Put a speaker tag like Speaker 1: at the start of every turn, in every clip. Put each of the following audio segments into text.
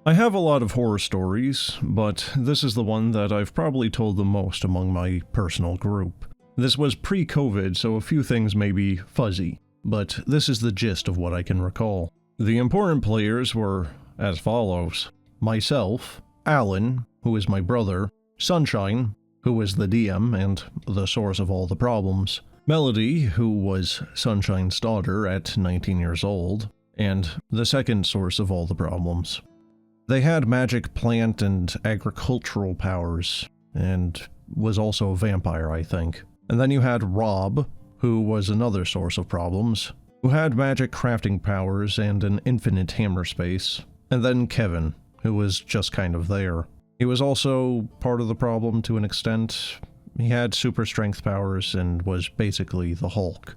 Speaker 1: I have a lot of horror stories, but this is the one that I've probably told the most among my personal group. This was pre-COVID, so a few things may be fuzzy, but this is the gist of what I can recall. The important players were as follows: myself, Alan, who is my brother, Sunshine, who was the DM and the source of all the problems, Melody, who was Sunshine's daughter at 19 years old, and the second source of all the problems. They had magic plant and agricultural powers, and was also a vampire, I think. And then you had Rob, who was another source of problems, who had magic crafting powers and an infinite hammer space. And then Kevin, who was just kind of there. He was also part of the problem to an extent. He had super strength powers and was basically the Hulk.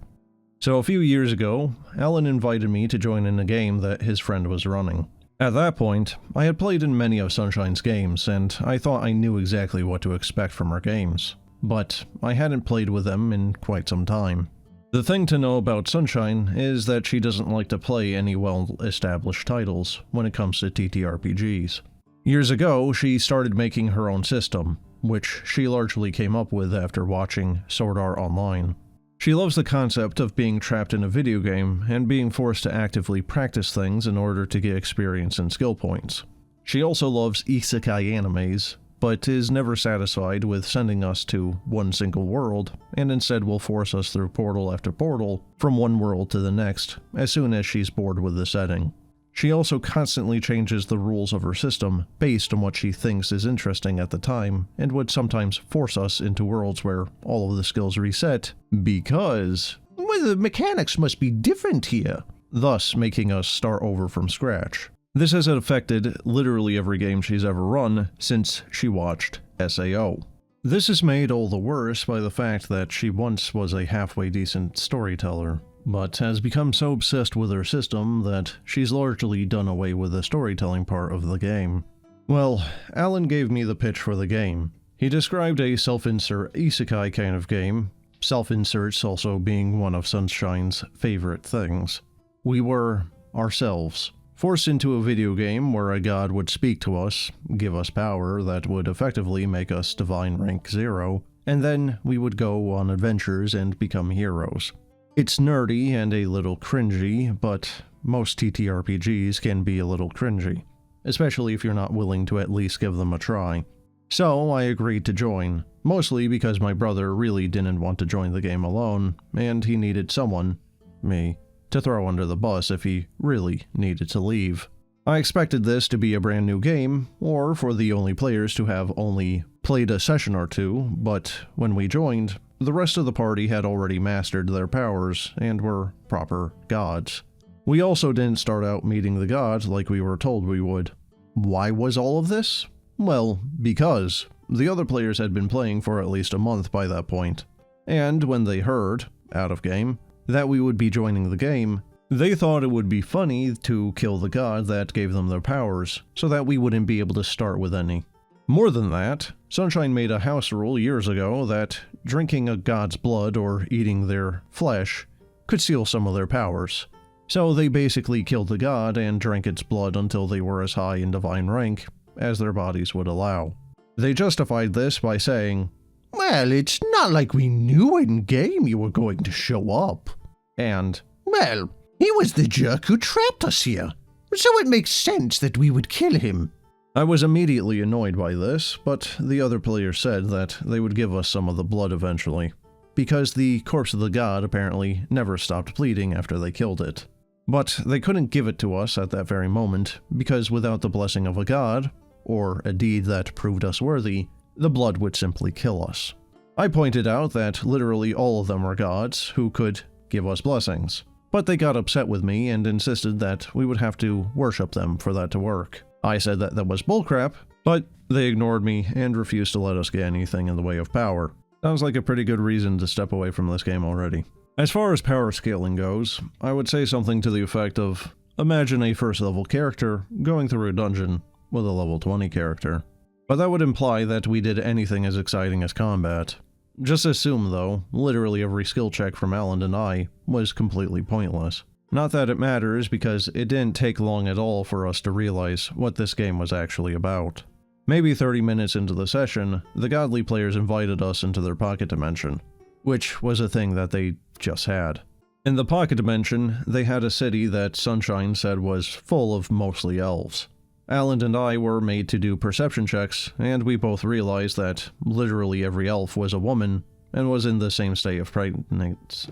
Speaker 1: So a few years ago, Alan invited me to join in a game that his friend was running. At that point, I had played in many of Sunshine's games, and I thought I knew exactly what to expect from her games. But I hadn't played with them in quite some time. The thing to know about Sunshine is that she doesn't like to play any well-established titles when it comes to TTRPGs. Years ago, she started making her own system, which she largely came up with after watching Sword Art Online. She loves the concept of being trapped in a video game and being forced to actively practice things in order to get experience and skill points. She also loves isekai animes, but is never satisfied with sending us to one single world, and instead will force us through portal after portal from one world to the next as soon as she's bored with the setting. She also constantly changes the rules of her system based on what she thinks is interesting at the time, and would sometimes force us into worlds where all of the skills reset because, well, the mechanics must be different here, thus making us start over from scratch. This has affected literally every game she's ever run since she watched SAO. This is made all the worse by the fact that she once was a halfway decent storyteller, but has become so obsessed with her system that she's largely done away with the storytelling part of the game. Well, Alan gave me the pitch for the game. He described a self-insert isekai kind of game, self-inserts also being one of Sunshine's favorite things. We were ourselves, forced into a video game where a god would speak to us, give us power that would effectively make us divine rank 0, and then we would go on adventures and become heroes. It's nerdy and a little cringy, but most TTRPGs can be a little cringy, especially if you're not willing to at least give them a try. So I agreed to join, mostly because my brother really didn't want to join the game alone, and he needed someone, me, to throw under the bus if he really needed to leave. I expected this to be a brand new game, or for the only players to have only played a session or two, but when we joined, the rest of the party had already mastered their powers and were proper gods. We also didn't start out meeting the gods like we were told we would. Why was all of this? Well, because the other players had been playing for at least a month by that point, and when they heard, out of game, that we would be joining the game, they thought it would be funny to kill the god that gave them their powers, so that we wouldn't be able to start with any. More than that, Sunshine made a house rule years ago that drinking a god's blood or eating their flesh could steal some of their powers. So they basically killed the god and drank its blood until they were as high in divine rank as their bodies would allow. They justified this by saying, "Well, it's not like we knew in game you were going to show up." And, "Well, he was the jerk who trapped us here, so it makes sense that we would kill him." I was immediately annoyed by this, but the other players said that they would give us some of the blood eventually, because the corpse of the god apparently never stopped bleeding after they killed it. But they couldn't give it to us at that very moment, because without the blessing of a god, or a deed that proved us worthy, the blood would simply kill us. I pointed out that literally all of them were gods who could give us blessings, but they got upset with me and insisted that we would have to worship them for that to work. I said that was bullcrap, but they ignored me and refused to let us get anything in the way of power. Sounds like a pretty good reason to step away from this game already. As far as power scaling goes, I would say something to the effect of, imagine a first level character going through a dungeon with a level 20 character. But that would imply that we did anything as exciting as combat. Just assume though, literally every skill check from Alan and I was completely pointless. Not that it matters, because it didn't take long at all for us to realize what this game was actually about. Maybe 30 minutes into the session, the godly players invited us into their pocket dimension, which was a thing that they just had. In the pocket dimension, they had a city that Sunshine said was full of mostly elves. Alan and I were made to do perception checks, and we both realized that literally every elf was a woman and was in the same state of pregnancy.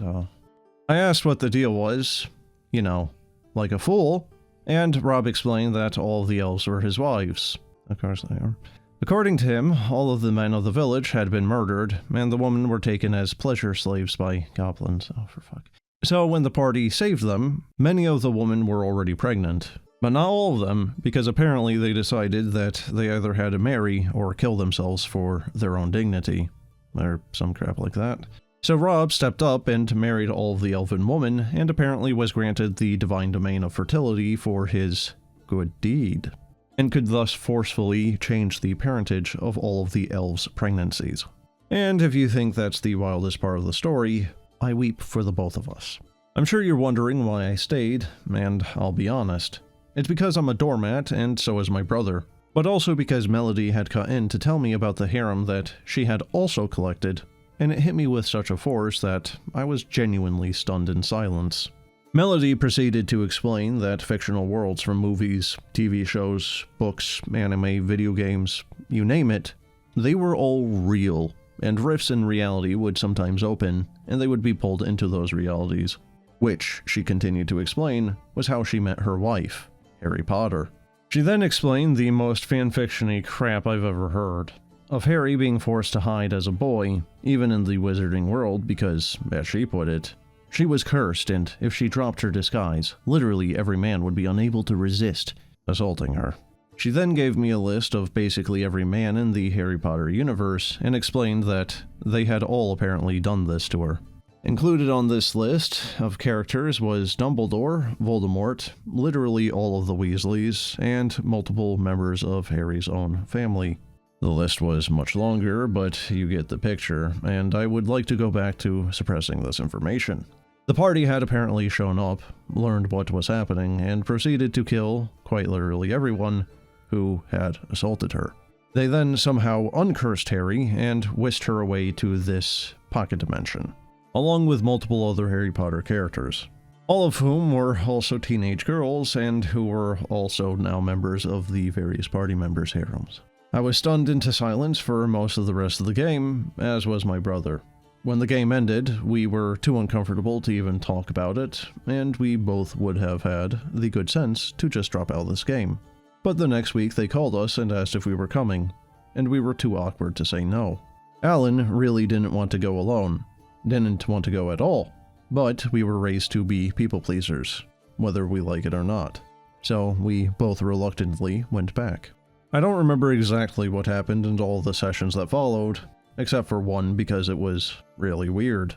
Speaker 1: I asked what the deal was, you know, like a fool, and Rob explained that all of the elves were his wives. Of course they are. According to him, all of the men of the village had been murdered, and the women were taken as pleasure slaves by goblins. Oh, for fuck. So when the party saved them, many of the women were already pregnant. But not all of them, because apparently they decided that they either had to marry or kill themselves for their own dignity, or some crap like that. So Rob stepped up and married all of the elven women, and apparently was granted the divine domain of fertility for his good deed, and could thus forcefully change the parentage of all of the elves' pregnancies. And if you think that's the wildest part of the story, I weep for the both of us. I'm sure you're wondering why I stayed, and I'll be honest. It's because I'm a doormat, and so is my brother, but also because Melody had cut in to tell me about the harem that she had also collected, and it hit me with such a force that I was genuinely stunned in silence. Melody proceeded to explain that fictional worlds from movies, TV shows, books, anime, video games, you name it, they were all real, and rifts in reality would sometimes open, and they would be pulled into those realities. Which, she continued to explain, was how she met her wife, Harry Potter. She then explained the most fanfiction-y crap I've ever heard, of Harry being forced to hide as a boy, even in the wizarding world because, as she put it, she was cursed, and if she dropped her disguise, literally every man would be unable to resist assaulting her. She then gave me a list of basically every man in the Harry Potter universe, and explained that they had all apparently done this to her. Included on this list of characters was Dumbledore, Voldemort, literally all of the Weasleys, and multiple members of Harry's own family. The list was much longer, but you get the picture, and I would like to go back to suppressing this information. The party had apparently shown up, learned what was happening, and proceeded to kill, quite literally everyone, who had assaulted her. They then somehow uncursed Harry and whisked her away to this pocket dimension, along with multiple other Harry Potter characters, all of whom were also teenage girls and who were also now members of the various party members' harems. I was stunned into silence for most of the rest of the game, as was my brother. When the game ended, we were too uncomfortable to even talk about it, and we both would have had the good sense to just drop out of this game. But the next week they called us and asked if we were coming, and we were too awkward to say no. Alan really didn't want to go alone. Didn't want to go at all, but we were raised to be people pleasers, whether we like it or not. So we both reluctantly went back. I don't remember exactly what happened in all the sessions that followed, except for one because it was really weird.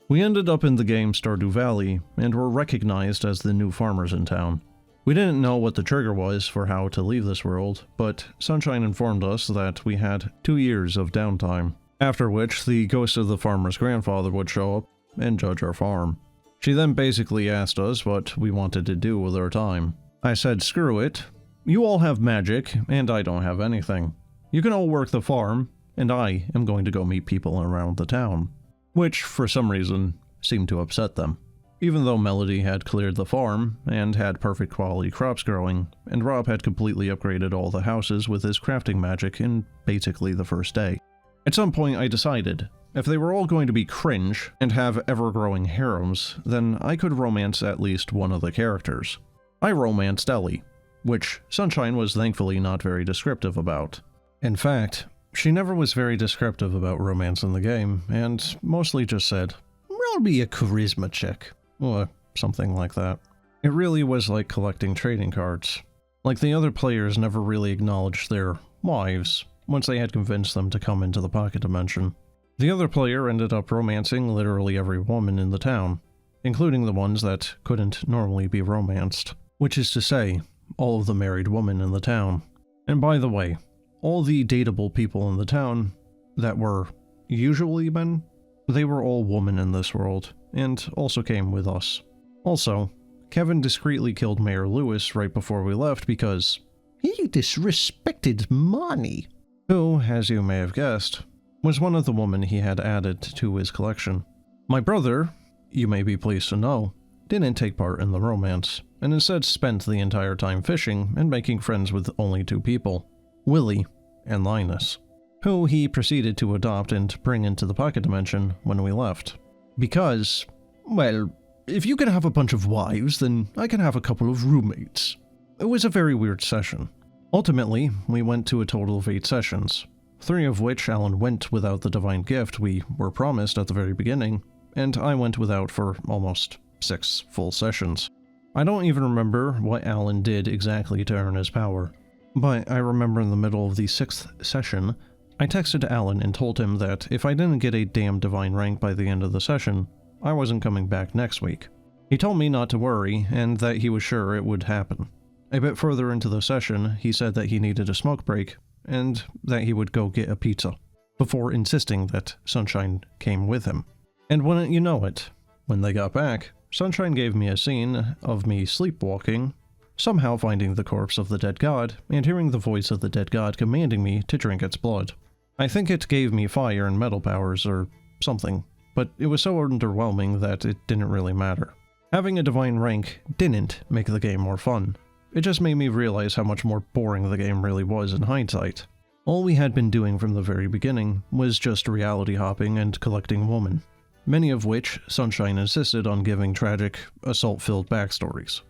Speaker 1: We ended up in the game Stardew Valley, and were recognized as the new farmers in town. We didn't know what the trigger was for how to leave this world, but Sunshine informed us that we had 2 years of downtime, after which the ghost of the farmer's grandfather would show up and judge our farm. She then basically asked us what we wanted to do with our time. I said, screw it. You all have magic, and I don't have anything. You can all work the farm, and I am going to go meet people around the town. Which, for some reason, seemed to upset them. Even though Melody had cleared the farm, and had perfect quality crops growing, and Rob had completely upgraded all the houses with his crafting magic in basically the first day. At some point I decided, if they were all going to be cringe, and have ever-growing harems, then I could romance at least one of the characters. I romanced Ellie, which Sunshine was thankfully not very descriptive about. In fact, she never was very descriptive about romance in the game, and mostly just said, "Roll me a charisma check," or something like that. It really was like collecting trading cards. Like the other players never really acknowledged their wives, once they had convinced them to come into the pocket dimension. The other player ended up romancing literally every woman in the town, including the ones that couldn't normally be romanced, which is to say, all of the married women in the town. And by the way, all the dateable people in the town that were usually men, they were all women in this world, and also came with us. Also, Kevin discreetly killed Mayor Lewis right before we left because he disrespected money, who, as you may have guessed, was one of the women he had added to his collection. My brother, you may be pleased to know, didn't take part in the romance, and instead spent the entire time fishing and making friends with only two people, Willie and Linus, who he proceeded to adopt and bring into the pocket dimension when we left. Because, well, if you can have a bunch of wives, then I can have a couple of roommates. It was a very weird session. Ultimately, we went to a total of 8 sessions, 3 of which Alan went without the divine gift we were promised at the very beginning, and I went without for almost 6 full sessions. I don't even remember what Alan did exactly to earn his power, but I remember in the middle of the 6th session, I texted Alan and told him that if I didn't get a damn divine rank by the end of the session, I wasn't coming back next week. He told me not to worry, and that he was sure it would happen. A bit further into the session, he said that he needed a smoke break, and that he would go get a pizza, before insisting that Sunshine came with him. And wouldn't you know it, when they got back, Sunshine gave me a scene of me sleepwalking, somehow finding the corpse of the dead god, and hearing the voice of the dead god commanding me to drink its blood. I think it gave me fire and metal powers or something, but it was so underwhelming that it didn't really matter. Having a divine rank didn't make the game more fun. It just made me realize how much more boring the game really was in hindsight. All we had been doing from the very beginning was just reality hopping and collecting women, many of which Sunshine insisted on giving tragic, assault-filled backstories.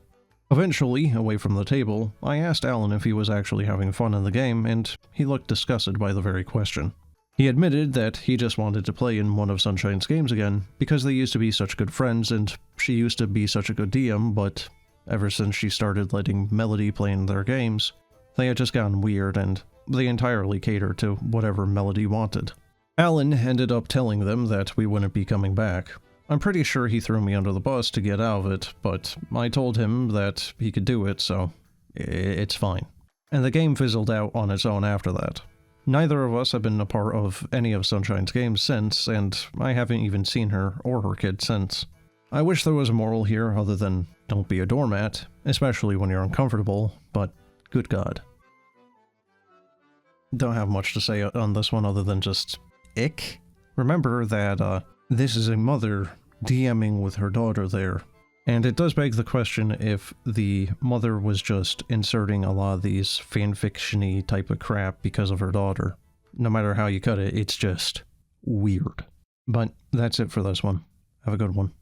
Speaker 1: Eventually, away from the table, I asked Alan if he was actually having fun in the game, and he looked disgusted by the very question. He admitted that he just wanted to play in one of Sunshine's games again, because they used to be such good friends and she used to be such a good DM, but ever since she started letting Melody play in their games, they had just gotten weird and they entirely catered to whatever Melody wanted. Alan ended up telling them that we wouldn't be coming back. I'm pretty sure he threw me under the bus to get out of it, but I told him that he could do it, so it's fine. And the game fizzled out on its own after that. Neither of us have been a part of any of Sunshine's games since, and I haven't even seen her or her kid since. I wish there was a moral here other than don't be a doormat, especially when you're uncomfortable, but good God. Don't have much to say on this one other than just ick. Remember that this is a mother DMing with her daughter there, and it does beg the question if the mother was just inserting a lot of these fanfiction-y type of crap because of her daughter. No matter how you cut it, it's just weird. But that's it for this one. Have a good one.